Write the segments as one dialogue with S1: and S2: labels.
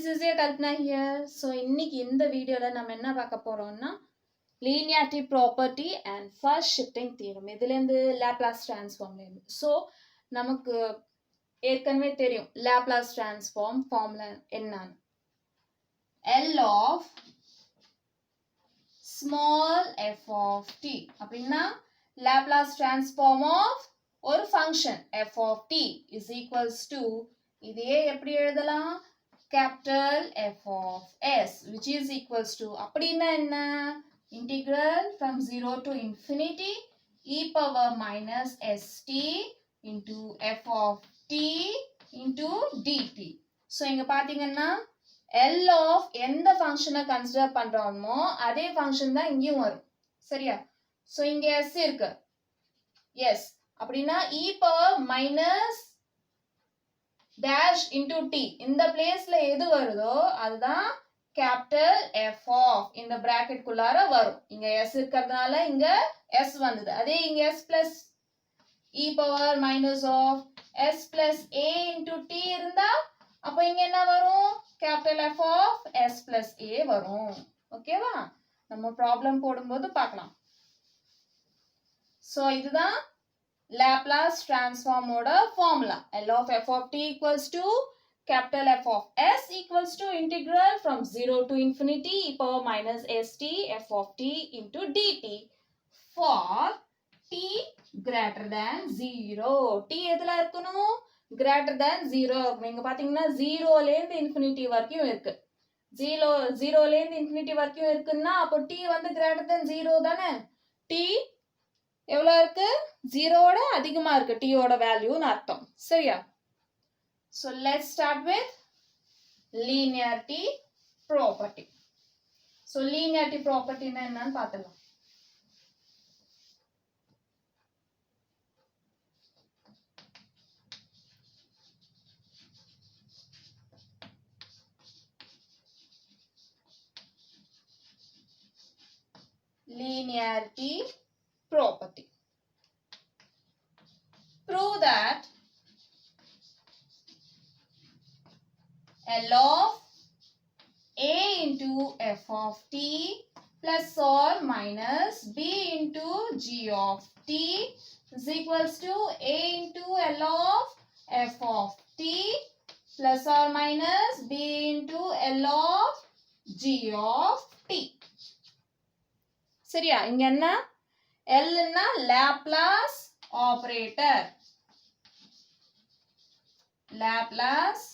S1: This is your Kalpana here. So இன்னைக்கு இந்த வீடியோல நம்ம என்ன பார்க்க போறோம்னா linearity property and first shifting theorem. இதிலிருந்து Laplace transform ல இருந்து. So நமக்கு ஏற்கனவே தெரியும் Laplace transform formula என்னன்னு. L of small f of t அப்படின்னா Laplace transform of ஒரு function f of t is equals to இதையே எப்படி எழுதலாம் capital F of S which is equals to அப்படின்னா என்ன integral from 0 to infinity e power minus st into f of t into dt. So இங்க பாத்தீங்கன்னா L of எந்த ஃபங்க்ஷனை consider பண்றோமோ அதே ஃபங்க்ஷன் தான் இங்கேயும் வரும் சரியா. ஸோ இங்க S இருக்கு S அப்படின்னா e power minus dash into t இந்த பிளேஸ்ல எது வருதோ அதுதான் கேபிட்டல் F of இந்த பிராக்கெட் குள்ளார வரும். இங்க S இருக்கிறதுனால இங்க S வந்தது. அதே இங்க S plus e power minus of S plus a into t இருந்தா அப்ப இங்க என்ன வரும் capital F of S plus a வரும். ஓகேவா, நம்ம ப்ராப்ளம் போடும்போது பார்க்கலாம். ஸோ இதுதான் Laplace transform ஓட formula. L of f of t equals to capital F of S equals to integral from 0 to infinity e power minus st f of t into dt for t greater than 0. t எதுல இருக்கணும் greater than 0. நீங்க பாத்தீங்கன்னா 0 ல இருந்து infinity வரைக்கும் இருக்கு. 0 ல இருந்து infinity வரைக்கும் இருக்குன்னா அப்போ t வந்து greater than 0 தானே. t எவ்வளோ இருக்கு 0 ஓட அதிகமா இருக்கு t ஓட வேல்யூன்னு அர்த்தம் சரியா. So let's start with linearity property. So linearity property என்னன்னு பார்த்தலாம். Linearity property. Prove that L of a into f of t plus or minus b into g of t is equals to a into L of f of t plus or minus b into L of g of t. சரியா, இங்க என்ன L ன்னா Laplace operator. Laplace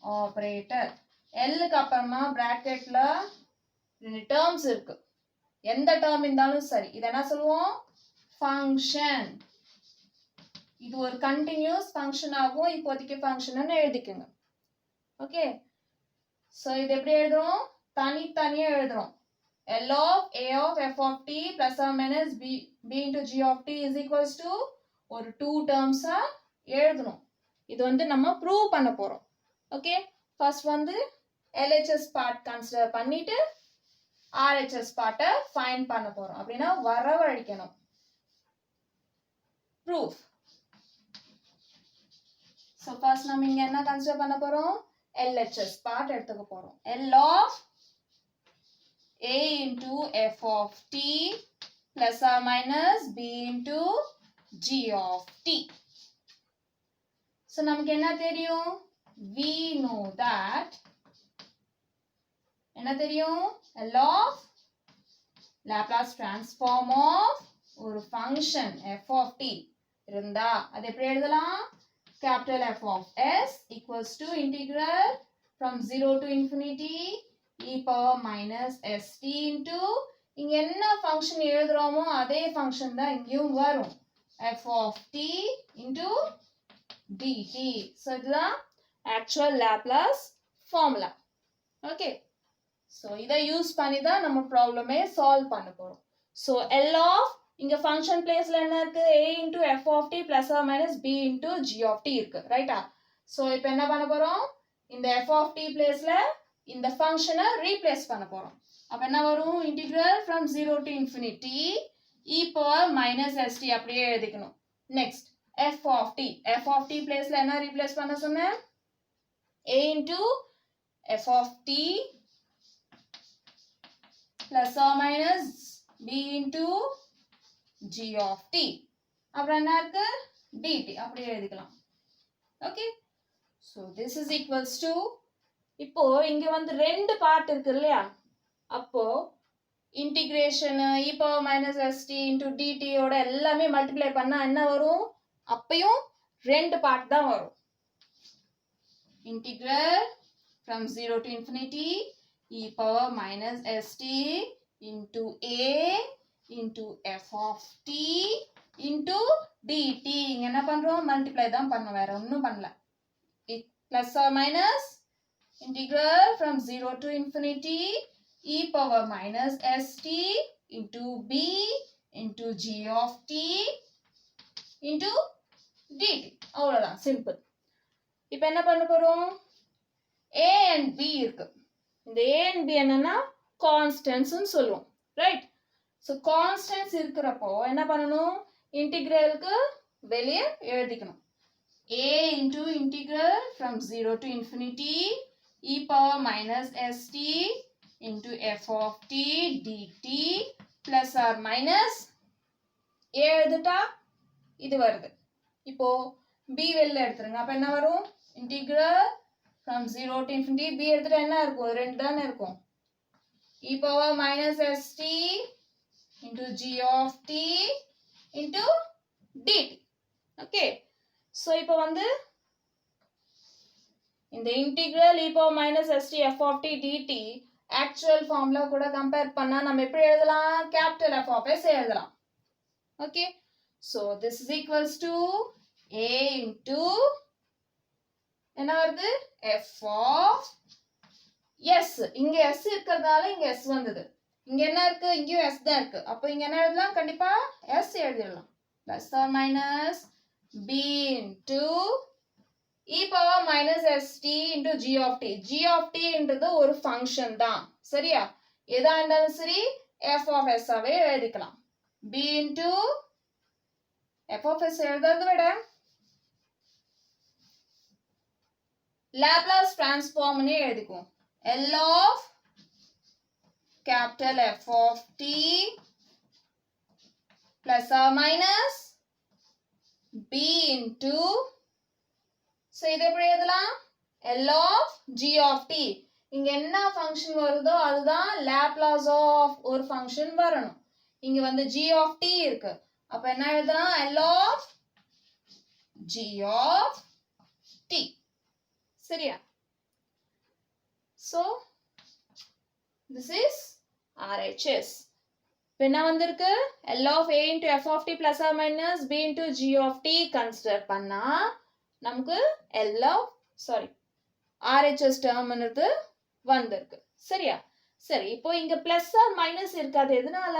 S1: operator. L க்கு அப்புறமா பிராக்கெட்ல ரெண்டு terms இருக்கு. எந்த term இருந்தாலும் சரி இத என்ன சொல்லுவோம் ஃபங்க்ஷன். இது ஒரு கண்டினியூஸ் ஃபங்க்ஷன் ஆகும். இப்போதைக்கு ஃபங்க்ஷன் எழுதிக்கோங்க. ஓகே, சோ இது எப்படி எழுதுறோம் தனித்தனியா எழுதுறோம். L of a of f of t plus or minus b into g of t is equals to ஒரு 2 terms எழுதணும். இது வந்து நம்ம ப்ரூவ் பண்ண போறோம். ஓகே, ஃபர்ஸ்ட் வந்து LHS பார்ட் கன்சிடர் பண்ணிட்டு RHS பார்ட்டை ஃபைண்ட் பண்ண போறோம். அப்படின்னா வரவழைக்கணும். ப்ரூஃப். ஸோ ஃபர்ஸ்ட் நம்ம இங்க என்ன கன்சிடர் பண்ண போறோம் LHS பார்ட் எடுத்துக்க போறோம். L of a into f of t plus or minus b into g of t. So நமக்கு என்ன தெரியும் we know that என்ன தெரியும் L of Laplace transform of ஒரு function f of t இருந்தா அது எப்படி எழுதலாம் capital F of S equals to integral from 0 to infinity e power minus st into இங்க என்ன ஃபங்க்ஷன் எழுதுறோமோ அதே ஃபங்க்ஷன் தான் இங்கேயும் வரும் f of t into dt. so இதுதான் actual Laplace formula. Okay, so இதை யூஸ் பண்ணி தான் நம்ம ப்ராப்ளமே சால்வ் பண்ண போறோம். so L of இங்க ஃபங்க்ஷன் பிளேஸ்ல என்ன இருக்கு a into f of t plus or minus b into g of t இருக்கு ரைட்டா. so இப்போ என்ன பண்ண போறோம் இந்த f of t பிளேஸ்ல இந்த ஃபங்க்ஷனை ரீப்ளேஸ் பண்ண போறோம். அப்ப என்ன வரும் integral from 0 to infinity e power minus st அப்படியே எழுதிக்கணும். next f of t பிளேஸ்ல என்ன ரீப்ளேஸ் பண்ண சொன்னேன் a into f of t plus or minus b into g of t. அப்புறம் என்ன இருக்கு dt அப்படியே எழுதிக்கலாம். Okay, so this is equals to, இப்போ இங்க வந்து ரெண்டு பார்ட் இருக்கு இல்லையா, அப்போ integration e power minus st into dt ஓட எல்லாமே மல்டிப்ளை பண்ணா என்ன வரும், அப்பயும் ரெண்டு பார்ட் தான் வரும். Integral from 0 to infinity e power minus st into a into f of t into dt. இங்க என்ன பண்றோம், மல்டிப்ளை தான் பண்ணோம், வேற ஒன்றும் பண்ணல. Plus or minus integral from 0 to infinity e power minus st into b into g of t into dt. அவ்வளவுதான், simple. இப்போ என்ன பண்ண போறோம், a and b இருக்கு. இந்த a and b என்னன்னா கான்ஸ்டன்ட்ஸ் சொல்லுவோம், ரைட்? ஸோ கான்ஸ்டன்ட்ஸ் இருக்கிறப்போ என்ன பண்ணணும், இன்டிகிரலுக்கு வெளியே எழுதிக்கணும். a into integral from 0 to infinity e power minus st into f of t dt plus or minus a எழுதிட்டா இது வருது. இப்போ b வெளில எடுத்துருங்க, அப்ப என்ன வரும், integral from 0 to infinity b எடுத்துட்டா என்ன இருக்கும், ரெண்டு தானே இருக்கும், e power minus st into g of t into dt. Okay, so இப்போ வந்து இந்த integral e power minus st f of t dt actual ஃபார்ம்ல கூட கம்பேர் பண்ணா நம்ம எப்படி எழுதலாம், கேபிட்டல் f of s எழுதலாம். Okay, so this is equals to a into என்ன வருது, f of s. இங்க s இருக்கிறதால இங்க s வந்தது, இங்க என்ன இருக்கு, இங்கேயும் s தான் இருக்கு, அப்போ இங்க என்ன எழுதலாம், கண்டிப்பா s எழுதிடலாம். Plus or minus b into e power minus st into g of t. g of t என்றது ஒரு ஃபங்க்ஷன் தான், சரியா? எதா இருந்தாலும் சரி f of s ஆவே எழுதிக்கலாம். b into f of s எழுதுறதை விட Laplace டிரான்ஸ்ஃபார்ம்னே எழுதிக்குவோம். L of capital F of t plus or minus b into, so இதை எப்படி எழுதலாம், L of g of t. இங்க என்ன ஃபங்க்ஷன் வருதோ அதுதான் லாப்லாஸ் ஆஃப் ஒரு ஃபங்க்ஷன் வரணும். இங்க வந்து g of t இருக்கு, அப்ப என்ன எழுதலாம், L of g of t. சரியா? So this is RHS. இப்போ என்ன வந்திருக்கு, L of a into f of t plus or minus b into g of t consider பண்ணா நமக்கு RHS டேர்ம் வந்திருக்கு. சரியா? சரி, இப்போ இங்க பிளஸ் ஆர் மைனஸ் இருக்காது, எதனால?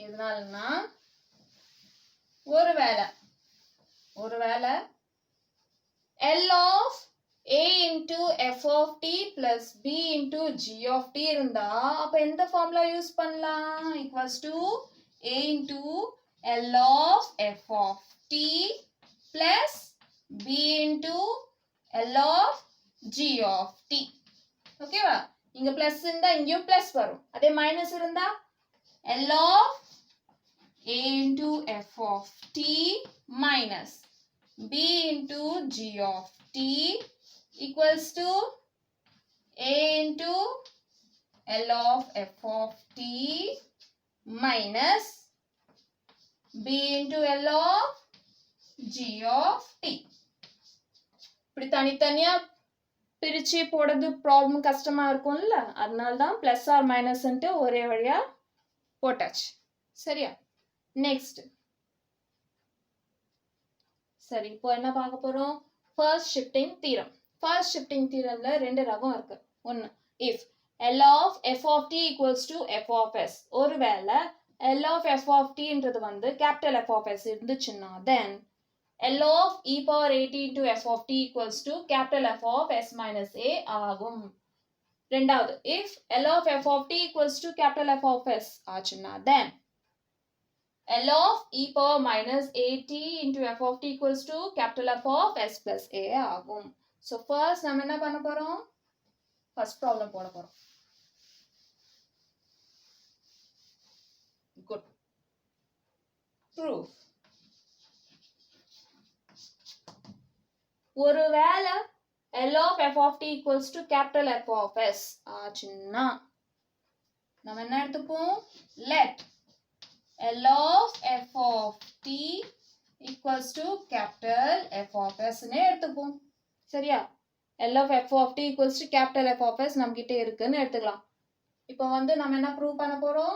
S1: எதனாலனா ஒருவேளை L of a into f of t plus b into g of t இருந்தா அப்ப எந்த ஃபார்முலா யூஸ் பண்ணலாம், equals to a into L of f of t plus b into L of g of t. ஓகேவா? இங்க plus இருந்தா இங்கேயும் plus வரும், அதே மைனஸ் இருந்தா L of a into f of t minus b into g of t equals to a into L of f of t minus b into L of g of t. இப்படி தனித்தனியா பிரிச்சு போடுறது problem கஷ்டமா இருக்கும்ல, அதனால தான் plus R மைனஸ்ன்ட்டு ஒரே வழியா போட்டாச்சு. சரியா? நெக்ஸ்ட், சரி இப்போ என்ன பார்க்க போறோம், first shifting theorem. First shifting தியரம்ல ரெண்டு ரகம் இருக்கு. ஒன்னு, if L of f of t equals to f of s, ஒருவேளை L of f of t ன்றது வந்து கேபிட்டல் f of s இருந்துச்சுன்னா then L of e power at into f of t equals to capital F of s minus a ஆகும். ரெண்டாவது, if L of f of t equals to capital F of s ஆச்சுன்னா then L of e power minus at into f of t equals to capital F of s plus a ஆகும். So first நம்ம என்ன பண்ண போறோம், first problem போட போறோம். Good. Proof. ஒருவேளை L of f of t equals to capital F of s ஆச்சுன்னா நம்ம என்ன எடுத்துப்போம், let L of f of t equals to capital F of s னே எடுத்துப்போம். சரியா? L of f of t equals to capital F of s நம்ம கிட்ட இருக்குன்னு எடுத்துக்கலாம். இப்போ வந்து நம்ம என்ன ப்ரூவ் பண்ண போறோம்,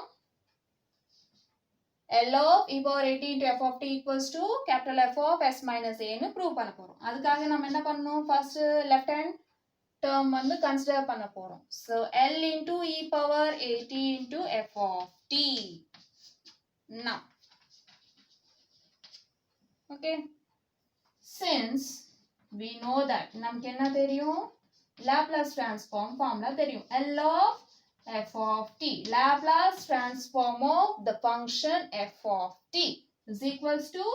S1: L of e power at into f of t equals to capital F of s minus a னு ப்ரூவ் பண்ண போறோம். அதுக்காக நம்ம என்ன பண்ணணும், ஃபர்ஸ்ட் லெஃப்ட் ஹேண்ட் டேர்ம் வந்து கன்சிடர் பண்ண போறோம். So L into e power at into f of t. Now, okay, since we know that நமக்கு என்ன தெரியும், Laplace transform formula தெரியும். L of f of t, Laplace transform of the function f of t is equals to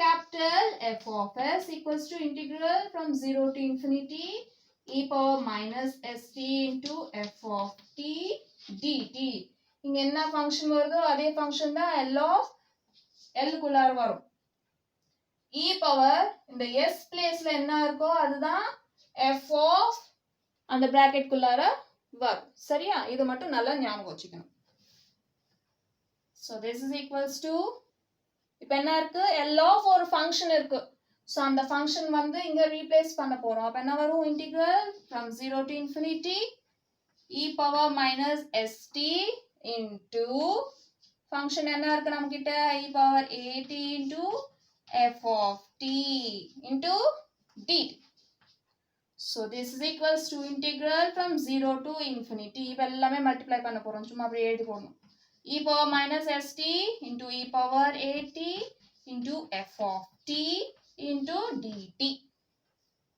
S1: capital F of s equals to integral from 0 to infinity e power minus st into f of t dt. இங்க என்ன function வருதோ அதே function தான் L of L குள்ளார வரும். e power இந்த s பிளேஸ்ல என்ன இருக்கோ அதுதான் f of அந்த பிராக்கெட் குள்ளார வரும். சரியா? இது மட்டும் நல்லா ஞாபகம் வச்சுக்கணும். So this is equals to, இப்போ என்ன இருக்கு, L of ஒரு ஃபங்க்ஷன் இருக்கு. ஸோ அந்த ஃபங்க்ஷன் வந்து இங்க ரீப்ளேஸ் பண்ண போறோம். அப்ப என்ன வரும், integral from 0 to infinity e power minus st into function என்ன இருக்கு நம்ம கிட்ட, e power at into f of t into dt. So this is equals to integral from 0 to infinity. இப்போ எல்லாமே மல்டிப்ளை பண்ண போறோம், சும்மா அப்படியே எழுதி போடணும். e power minus st into e power at into f of t into dt.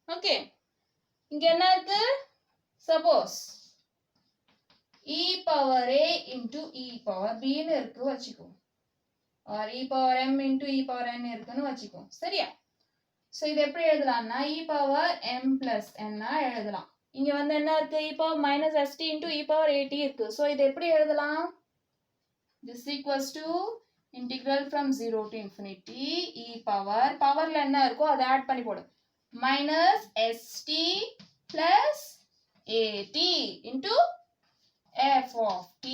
S1: Okay, இங்க என்ன இருக்கு, suppose e power a into e power b ன்னு இருக்கு வச்சுக்கோ, or e power m into e power n இருக்குன்னு வச்சுக்கோ. சரியா? So இது எப்படி எழுதலாம்னா e power m plus n எழுதலாம். இங்க வந்து என்ன இருக்கு, e power minus st into e power at இருக்கு. So இது எப்படி எழுதலாம், this equals to integral from 0 to infinity e power, பவர்ல என்ன இருக்கோ அதை ஆட் பண்ணி போடு, minus st plus at into f of t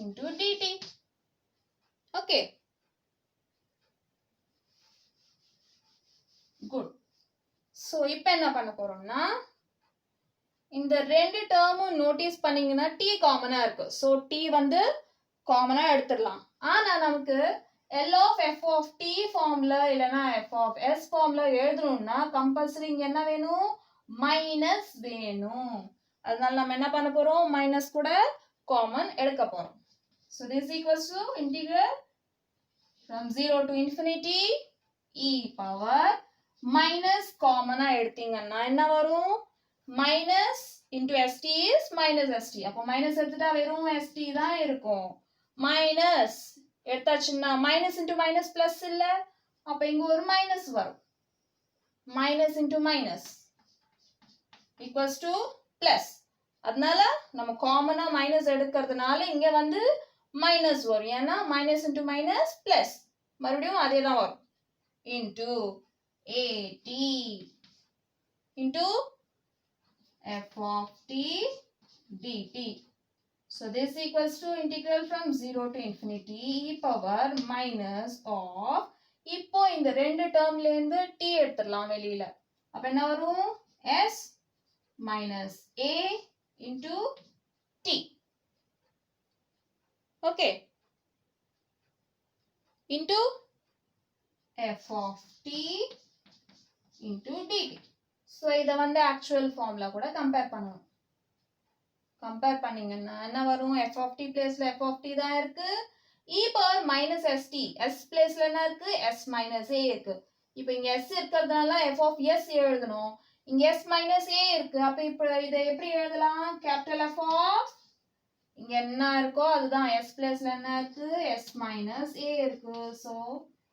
S1: into dt. Okay, good. So இப்போ என்ன பண்ண போறோம்னா, இந்த ரெண்டு டேர்மும் நோட்டீஸ் பண்ணீங்கன்னா t காமனா இருக்கு. ஸோ t வந்து காமனா எடுத்துடலாம். ஆனா நமக்கு L of f of t ஃபார்ம்ல இல்லனா f of s ஃபார்ம்ல எழுதணும்னா கம்பல்சரி இங்க என்ன வேணும், மைனஸ் வேணும். அதனால நம்ம என்ன பண்ண போறோம், மைனஸ் கூட காமன் எடுக்க போறோம். So this equals to integral from 0 to infinity e power minus காமனா எடுத்தீங்கன்னா என்ன வரும், minus into st is minus st. அப்போ மைனஸ் எடுத்துட்டா வெறும் st தான் இருக்கும். மைனஸ் எடுத்தாச்சுன்னா மைனஸ் into மைனஸ் பிளஸ் இல்ல, அப்ப இங்க ஒரு மைனஸ் வரும். Minus into minus equals to plus. அதனால நம்ம காமனா மைனஸ் எடுக்கிறதுனால இங்க வந்து மைனஸ் வரும். ஏன்னா மைனஸ் into மைனஸ் பிளஸ், மறுபடியும் அதே தான் வரும், into at into f of t dt. So this equals to integral from 0 to infinity e power minus of, இப்போ இந்த ரெண்டு டேர்ம்ல இருந்து t எடுத்துடலாம் வெளியில. அப்ப என்ன வரும், s minus a into t. Okay, into f of t into dt. So இதை வந்து ஆக்சுவல் ஃபார்ம்ல கூட கம்பேர் பண்ணணும். கம்பேர் பண்ணீங்கன்னா என்ன வரும், f of t பிளேஸ்ல f of t தான் இருக்கு, e power minus st, s பிளேஸ்ல என்ன இருக்கு, s minus a இருக்கு. இப்போ இங்க s இருக்கிறதுனால f of s எழுதணும், இங்க s minus a இருக்கு. அப்ப இப்போ இதை எப்படி எழுதலாம், கேபிட்டல் f of, இங்க என்ன இருக்கோ அதுதான், s பிளேஸ்ல என்ன இருக்கு, s minus a இருக்கு. So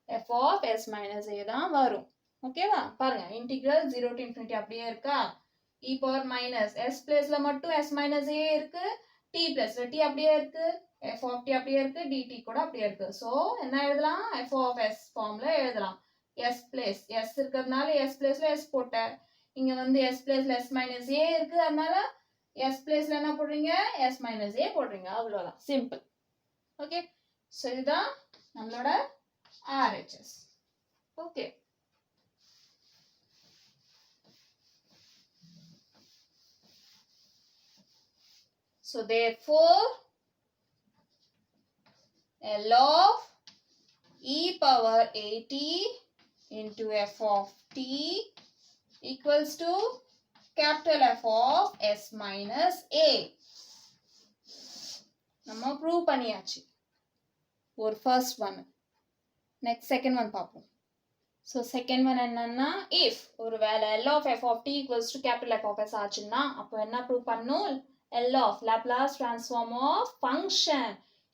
S1: f of s minus a தான் வரும். ஓகேவா? பாருங்க இன்டெகிரல் 0 to infinity அப்படியே இருக்கா? e power minus s பிளேஸ்ல மட்டும் s minus a இருக்கு, t பிளேஸ்ல t அப்படியே இருக்கு, f of t அப்படியே இருக்கு, dt கூட அப்படியே இருக்கு. ஸோ என்ன எழுதலாம்? f of s ஃபார்ம்ல எழுதலாம். s பிளேஸ் s இருக்கிறதுனால s பிளேஸ்ல s போட்டேன். இங்க வந்து s பிளேஸ்ல s minus a இருக்கு, அதனால s பிளேஸ்ல என்ன போடுறீங்க? s minus a போடுறீங்க. அவ்வளவுதான், சிம்பிள். ஓகே, ஸோ இதுதான் நம்மளோட RHS. Okay, so therefore L of e power at into f of t equals to capital F of s minus a. நம்ம ப்ரூவ் பண்ணியாச்சு ஒரு first one. Next second one பார்ப்போம். So second one என்னன்னா, if ஒரு வேலை L of f of t equals to capital F of s ஆச்சுன்னா அப்போ என்ன ப்ரூவ் பண்ணும்? L of Laplace transform of function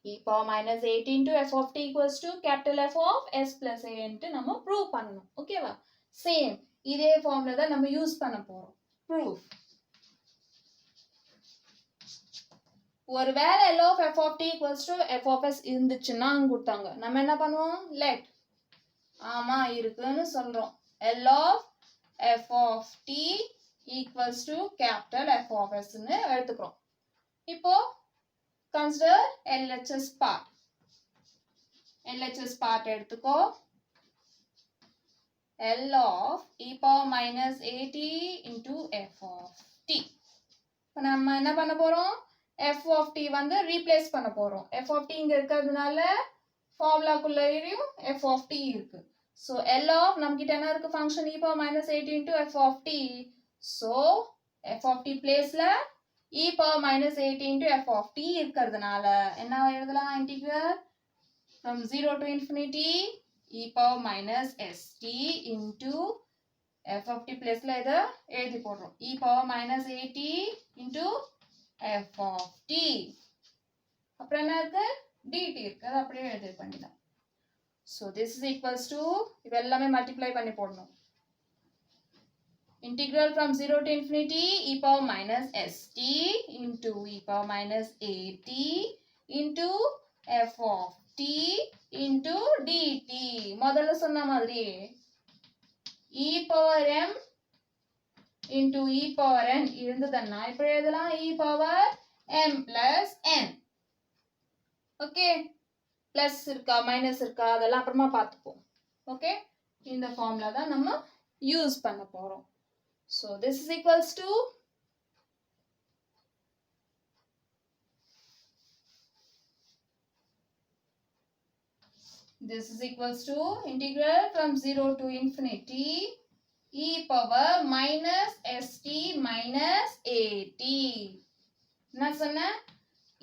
S1: e power minus 8 into f of t equals to capital F of s plus a ன்ட்டு நம்ம prove பண்ணணும். ஓகேவா? Same இதே ஃபார்ம்ல தான் நம்ம யூஸ் பண்ண போறோம். ப்ரூஃப். ஒருவேளை L of f of t equals to f of s இருந்துச்சுன்னா கொடுத்தாங்க, நம்ம என்ன பண்ணுவோம்? லெட் ஆமா இருக்குன்னு சொல்றோம். L of f of t equals to capital F of s ன்னு எடுத்துக்கிறோம். இப்போ consider LHS part. LHS part எடுத்துக்கோ. L of e power minus at into f of t. இப்போ நம்ம என்ன பண்ண போறோம்? f of t வந்து ரீப்ளேஸ் பண்ண போறோம். f of t இங்க இருக்கிறதுனால ஃபார்முலாக்குள்ளேயும் f of t இருக்கு. So L of நம்மகிட்ட என்ன இருக்கு? Function e power minus 8 into f of t. So f of t பிளேஸ்ல e power minus 8 into f of t இருக்கிறதுனால என்ன எழுதலாம்? Integral from 0 to infinity e power minus st into f of t பிளேஸ்ல இதை எழுதி போடுறோம். e power minus 8 into f of t. அப்புறம் என்ன இருக்கு? dt இருக்கு, அது அப்படியே எழுதி பண்ணிடலாம். So this is equals to, இது எல்லாமே மல்டிப்ளை பண்ணி போடணும். Integral from 0 to infinity e power minus st into e power minus at into f of t into dt. முதல்ல சொன்ன மாதிரி e power m into e power n இருந்ததுன்னா இப்படி எழுதலாம், e power m plus n. Okay, plus இருக்கா minus இருக்கா அதெல்லாம் அப்புறமா பார்த்துப்போம். ஓகே, இந்த ஃபார்முலா தான் நம்ம யூஸ் பண்ண போறோம். So this is equals to integral from 0 to infinity e power minus st minus at. என்ன சொன்ன?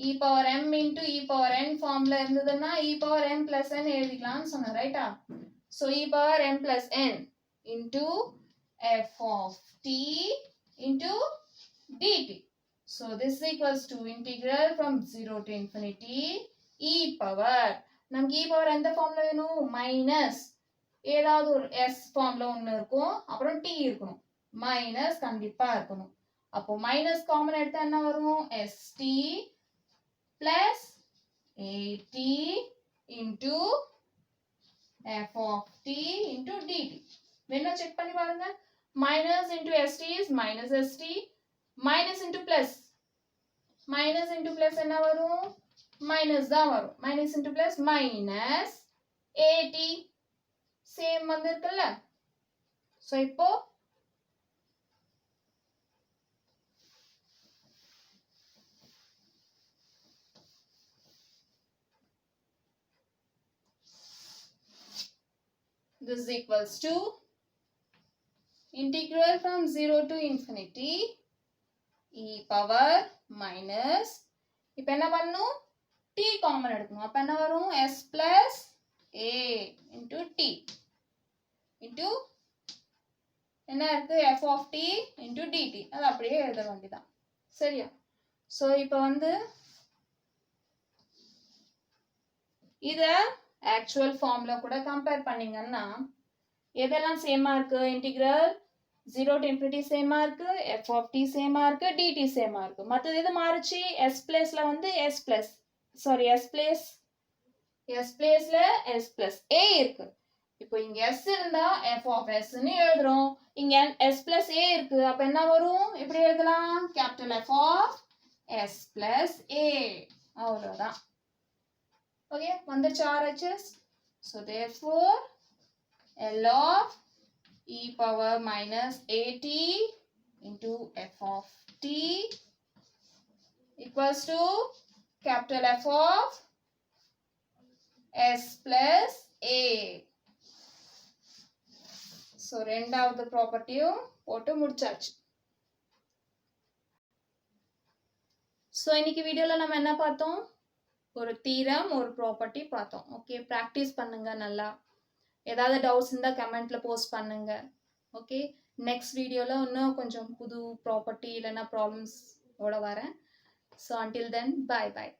S1: e power m into e power n ஃபார்ம்ல இருந்ததுன்னா e power m plus n எழுதிக்கலாம்னு சொன்னேன், ரைட்டா? So e power m plus n into f of t into dt. So this is equals to integral from 0 to infinity e power, நமக்கு e power எந்த ஃபார்ம்ல வேணும்? Minus ஏதாவது ஒரு s ஃபார்ம்ல ஒன்று இருக்கும், அப்புறம் t இருக்கணும், மைனஸ் கண்டிப்பா இருக்கணும். அப்போ மைனஸ் காமன் எடுத்தா என்ன வரும்? st plus at into f of t into dt. வேணா செக் பண்ணி பாருங்க. minus into st is minus st, minus into plus என்ன வரும்? minus தான் வரும். minus into plus minus at, same வந்திருக்குல்ல. ஸோ இப்போ this is equals to integral from 0 to infinity e power minus, இப்போ என்ன பண்ணணும்? t காமன் எடுக்கணும். அப்ப என்ன வரும்? s plus a into t into என்ன இருக்கு? f of t into dt. அது அப்படியே எழுத வேண்டியதான், சரியா? ஸோ இப்போ வந்து இத ஆக்சுவல் ஃபார்ம்ல கூட கம்பேர் பண்ணீங்கன்னா எதெல்லாம் சேமா இருக்கு? இன்டிகிரல் 0 to infinity சேமா இருக்கு, f of t சேமா இருக்கு, dt சேமா இருக்கு. மற்றது எது மாறுச்சு? s பிளேஸ்ல வந்து s பிளஸ் சாரி s பிளேஸ்ல s பிளஸ் a இருக்கு. இப்போ இங்க s இருந்தா f of s ன்னு எழுதுறோம். இங்க s பிளஸ் a இருக்கு. அப்ப என்ன வரும்? எப்படி எழுதலாம்? Capital F of s plus a. அவ்வளவுதான். ஓகே, வந்துருச்சு RHS. So therefore L of e power minus at into f of t equals to capital F of s plus a. So ரெண்டாவது ப்ராப்பர்ட்டியும் போட்டு முடிச்சாச்சு. ஸோ இன்னைக்கு வீடியோவில் நம்ம என்ன பார்த்தோம்? ஒரு தீரம், ஒரு ப்ராப்பர்ட்டி பார்த்தோம். ஓகே, ப்ராக்டிஸ் பண்ணுங்க நல்லா. ஏதாவது டவுட்ஸ் இருந்தால் கமெண்ட்ல போஸ்ட் பண்ணுங்க. ஓகே, நெக்ஸ்ட் வீடியோவில் இன்னும் கொஞ்சம் புது ப்ராப்பர்ட்டி இல்லைன்னா ப்ராப்ளம்ஸ் ஓட வரேன். So until then, bye bye.